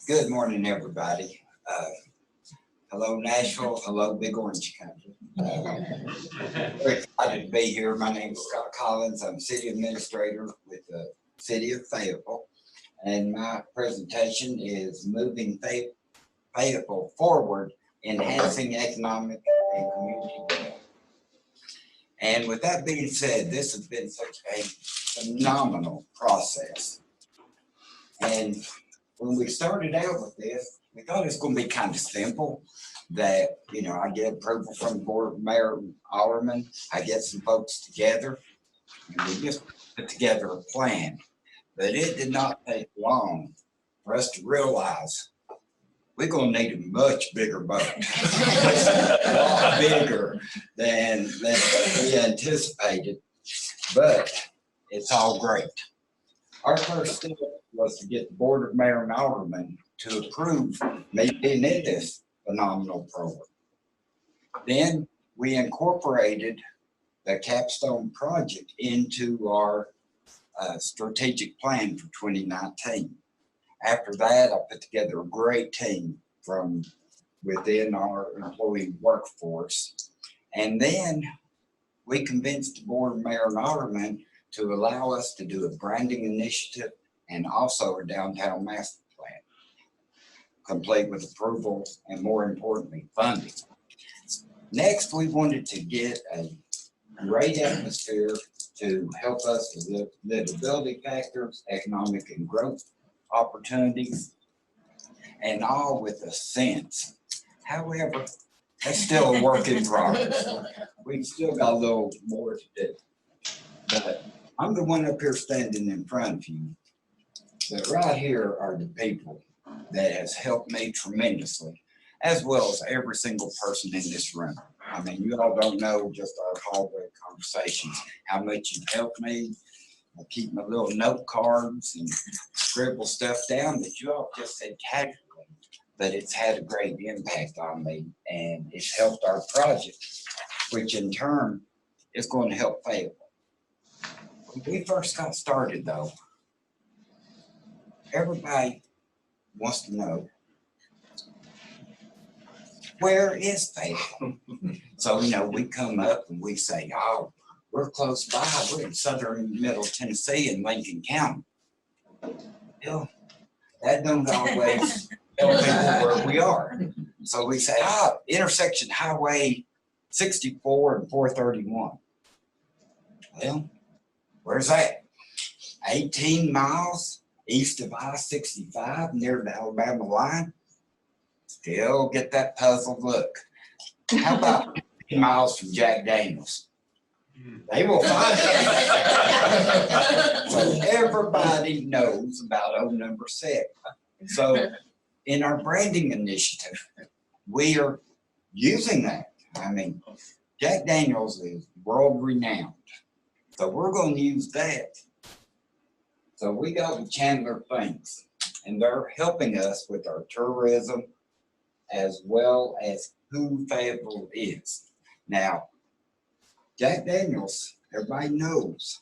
Good morning, everybody. Hello, Nashville. Hello, Big Orange Country. Very excited to be here. My name is Scott Collins. I'm City Administrator with the City of Fayetteville. And my presentation is moving Fayetteville forward, enhancing economic and community development. And with that being said, this has been such a phenomenal process. And when we started out with this, we thought it was going to be kind of simple. That, I get approval from the board, mayor, and alderman. I get some folks together, and we just put together a plan. But it did not take long for us to realize we're going to need a much bigger boat, a lot bigger than we anticipated. But it's all great. Our first step was to get the board of mayor and aldermen to approve me being in this phenomenal program. Then we incorporated the capstone project into our strategic plan for 2019. After that, I put together a great team from within our employee workforce. And then we convinced the board of mayor and aldermen to allow us to do a branding initiative and also a downtown master plan, complete with approval and, more importantly, funding. Next, we wanted to get a great atmosphere to help us with livability factors, economic and growth opportunities, and all with a sense. However, that's still a work in progress. We've still got a little more to do. But I'm the one up here standing in front of you. But right here are the people that has helped me tremendously, as well as every single person in this room. I mean, you all don't know just our hallway conversations, how much you've helped me. I keep my little note cards and scribble stuff down that you all just said casually, but it's had a great impact on me, and it's helped our project, which in turn is going to help Fayetteville. When we first got started though, everybody wants to know, where is Fayetteville? So, we come up and we say, oh, we're close by. We're in southern middle Tennessee in Lincoln County. That don't always tell people where we are. So we say, intersection Highway 64 and 431. Well, where's that? 18 miles east of I-65 near the Alabama line. Still get that puzzled look. How about 15 miles from Jack Daniels? They will find it. So everybody knows about old number 6. So in our branding initiative, we are using that. I mean, Jack Daniels is world renowned. So we're going to use that. So we got with Chandler Things, and they're helping us with our tourism as well as who Fayetteville is. Now, Jack Daniels, everybody knows,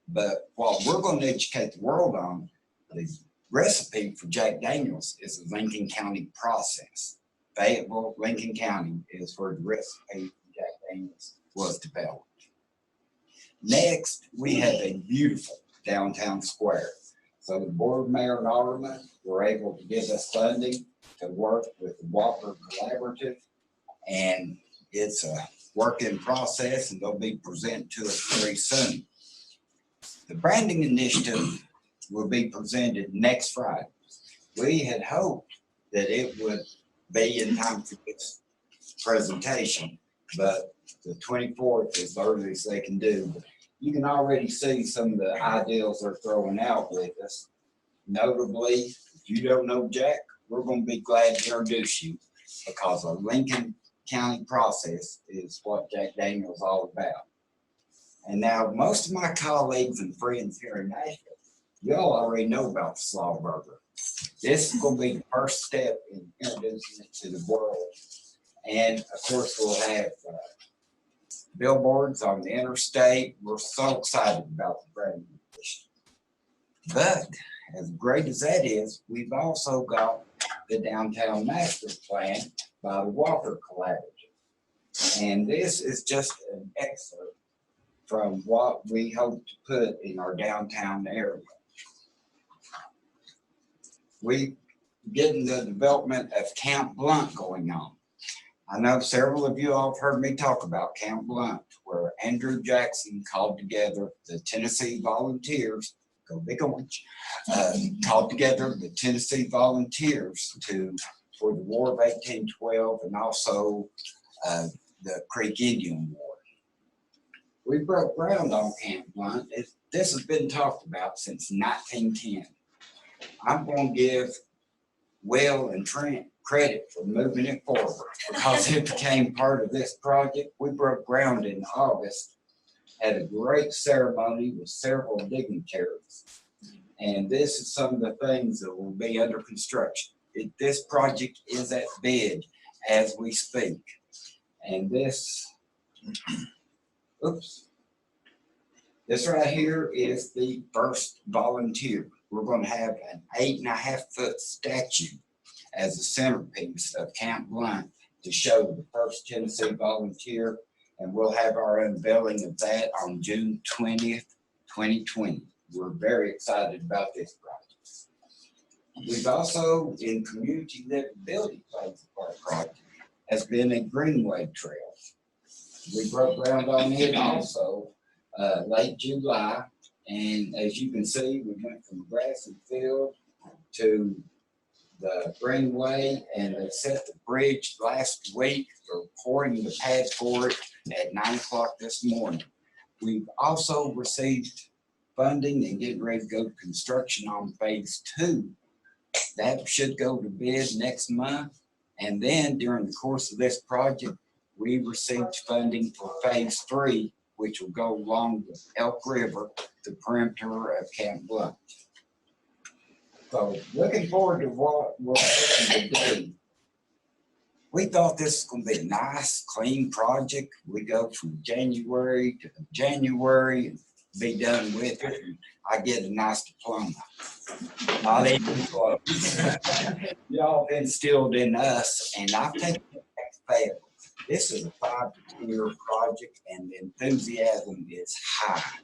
but what we're going to educate the world on, the recipe for Jack Daniels is a Lincoln County process. Fayetteville, Lincoln County is where the recipe for Jack Daniels was developed. Next, we have a beautiful downtown square. So the board, mayor, and aldermen were able to give us funding to work with the Whopper Collaborative, and it's a work in process, and they'll be presented to us very soon. The branding initiative will be presented next Friday. We had hoped that it would be in time for this presentation, but the 24th is the earliest they can do. You can already see some of the ideals they're throwing out with us. Notably, if you don't know Jack, we're going to be glad to introduce you, because a Lincoln County process is what Jack Daniels is all about. And now most of my colleagues and friends here in Nashville, y'all already know about the Slaw Burger. This is going to be the first step in introducing it to the world. And of course, we'll have billboards on the interstate. We're so excited about the branding initiative. But as great as that is, we've also got the downtown master plan by the Walker Collaborative. And this is just an excerpt from what we hope to put in our downtown area. We getting the development of Camp Blunt going on. I know several of you all have heard me talk about Camp Blunt, where Andrew Jackson called together the Tennessee Volunteers, go Big Orange, called together the Tennessee Volunteers for the War of 1812 and also the Creek Indian War. We broke ground on Camp Blunt. This has been talked about since 1910. I'm going to give Will and Trent credit for moving it forward because it became part of this project. We broke ground in August, had a great ceremony with several dignitaries. And this is some of the things that will be under construction. This project is at bid as we speak. And this, this right here is the first volunteer. We're going to have an 8.5-foot statue as a centerpiece of Camp Blunt to show the first Tennessee volunteer. And we'll have our unveiling of that on June 20th, 2020. We're very excited about this project. We've also, in community livability phase of our project, has been a Greenway Trail. We broke ground on it also late July. And as you can see, we went from grassy field to the Greenway, and they set the bridge last week. They're pouring the pads for it at 9 o'clock this morning. We've also received funding and getting ready to go to construction on phase 2. That should go to bid next month. And then during the course of this project, we received funding for phase 3, which will go along the Elk River, the perimeter of Camp Blunt. So looking forward to what we're going to do. We thought this was going to be a nice, clean project. We go from January to January and be done with it. And I get a nice diploma. Not even close. Y'all been instilled in us, and I've taken it back to fail. This is a 5-year project, and the enthusiasm is high.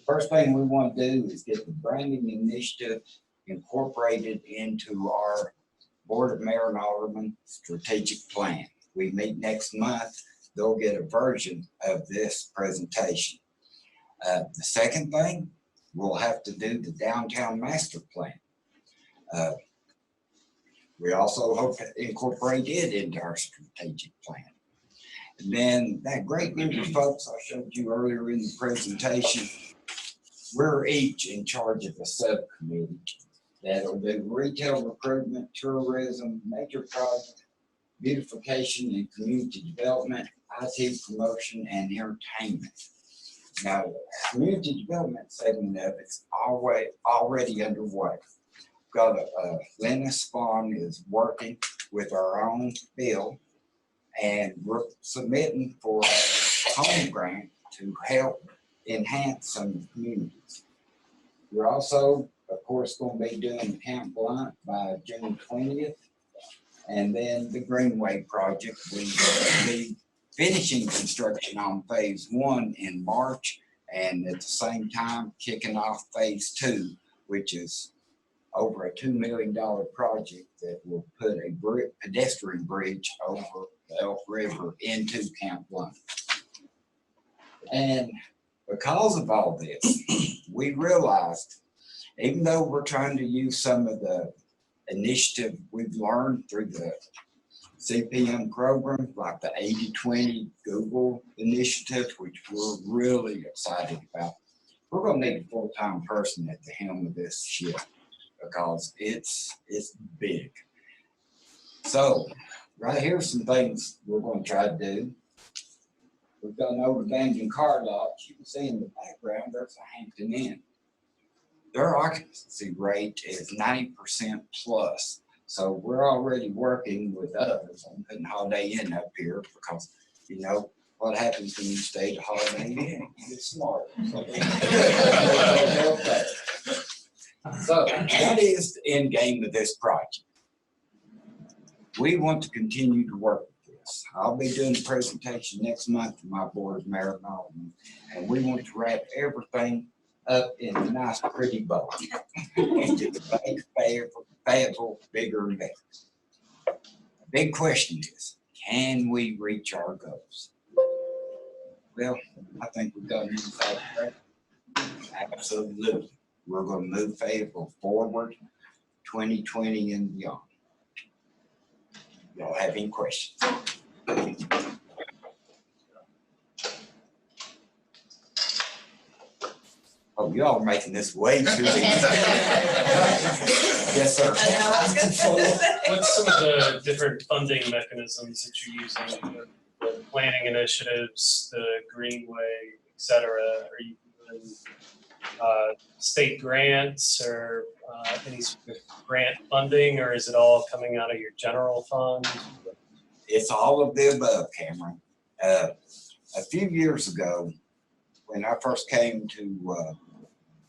First thing we want to do is get the branding initiative incorporated into our Board of Mayor and Alderman strategic plan. We meet next month. They'll get a version of this presentation. The second thing, we'll have to do the downtown master plan. We also hope to incorporate it into our strategic plan. And then that great group of folks I showed you earlier in the presentation, we're each in charge of a subcommittee that'll do retail recruitment, tourism, major project, beautification and community development, IT promotion, and entertainment. Now, the community development segment of it's already underway. Got Lennis Spawn is working with our own bill, and we're submitting for a home grant to help enhance some communities. We're also, of course, going to be doing Camp Blunt by June 20th. And then the Greenway project, we will be finishing construction on phase 1 in March, and at the same time kicking off phase 2, which is over a $2 million project that will put a pedestrian bridge over the Elk River into Camp Blunt. And because of all this, we realized, even though we're trying to use some of the initiative we've learned through the CPM program, like the 80-20 Google initiative, which we're really excited about, we're going to need a full-time person at the helm of this ship because it's big. So right here's some things we're going to try to do. We've got an old abandoned car lot. You can see in the background, there's a Hampton Inn. Their occupancy rate is 90% plus. So we're already working with others on putting Holiday Inn up here because, you know, what happens when you stay at Holiday Inn? You get smart. So that is the end game of this project. we want to continue to work with this. I'll be doing a presentation next month to my board of mayor and aldermen, and we want to wrap everything up in a nice, pretty bow and just make Fayetteville bigger and better. The big question is, can we reach our goals? Well, I think we've got an inside track. Absolutely. We're going to move Fayetteville forward 2020 and beyond. Y'all have any questions? Oh, y'all are making this way too easy. Yes, sir. What's some of the different funding mechanisms that you're using? The planning initiatives, the Greenway, et cetera? Are you doing state grants or any sort of grant funding, or is it all coming out of your general fund? It's all of the above, Cameron. A few years ago, when I first came to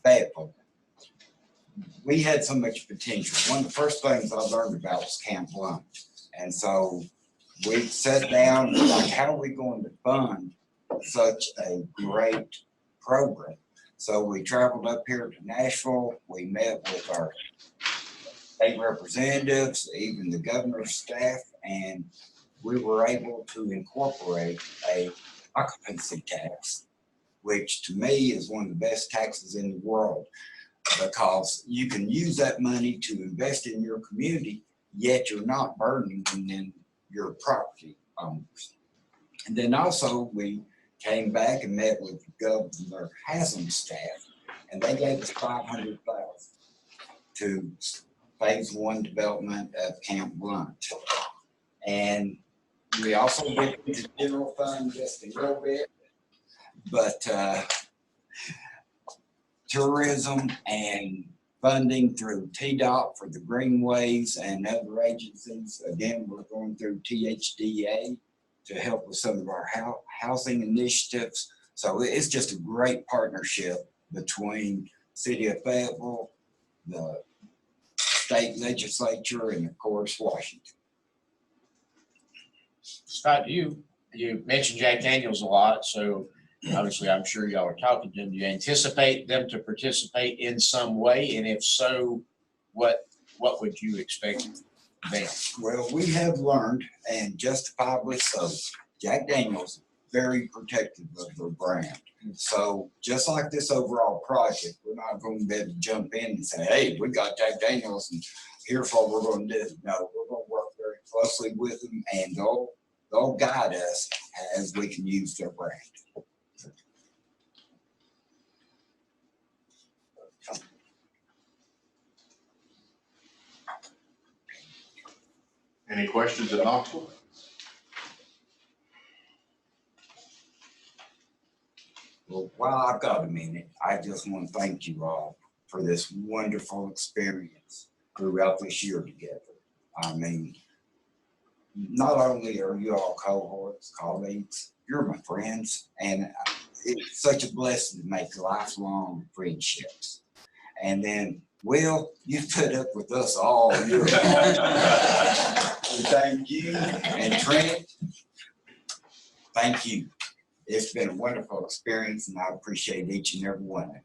Fayetteville, we had so much potential. One of the first things I learned about was Camp Blunt. And so we sat down and like, how are we going to fund such a great program? So we traveled up here to Nashville. We met with our state representatives, even the governor's staff, and we were able to incorporate a occupancy tax, which to me is one of the best taxes in the world, because you can use that money to invest in your community, yet you're not burdening your property owners. And then also we came back and met with Governor Haslam's staff, and they gave us $500,000 to phase 1 development of Camp Blunt. And we also get into the general fund just a little bit, but tourism and funding through TDOT for the greenways and other agencies. Again, we're going through THDA to help with some of our housing initiatives. So it's just a great partnership between City of Fayetteville, the state legislature, and of course, Washington. Scott, you mentioned Jack Daniels a lot, so obviously I'm sure y'all are talking to them. Do you anticipate them to participate in some way? And if so, what would you expect them? Well, we have learned, and justifiably so, Jack Daniels very protective of their brand. So just like this overall project, we're not going to be able to jump in and say, hey, we got Jack Daniels and here's what we're going to do. No, we're going to work very closely with them, and they'll guide us as we can use their brand. Any questions at Knoxville? Well, while I've got a minute, I just want to thank you all for this wonderful experience throughout this year together. I mean, not only are you all cohorts, colleagues, you're my friends, and it's such a blessing to make lifelong friendships. And then, Will, you put up with us all year long. Thank you. And Trent, thank you. It's been a wonderful experience, and I appreciate each and every one of you.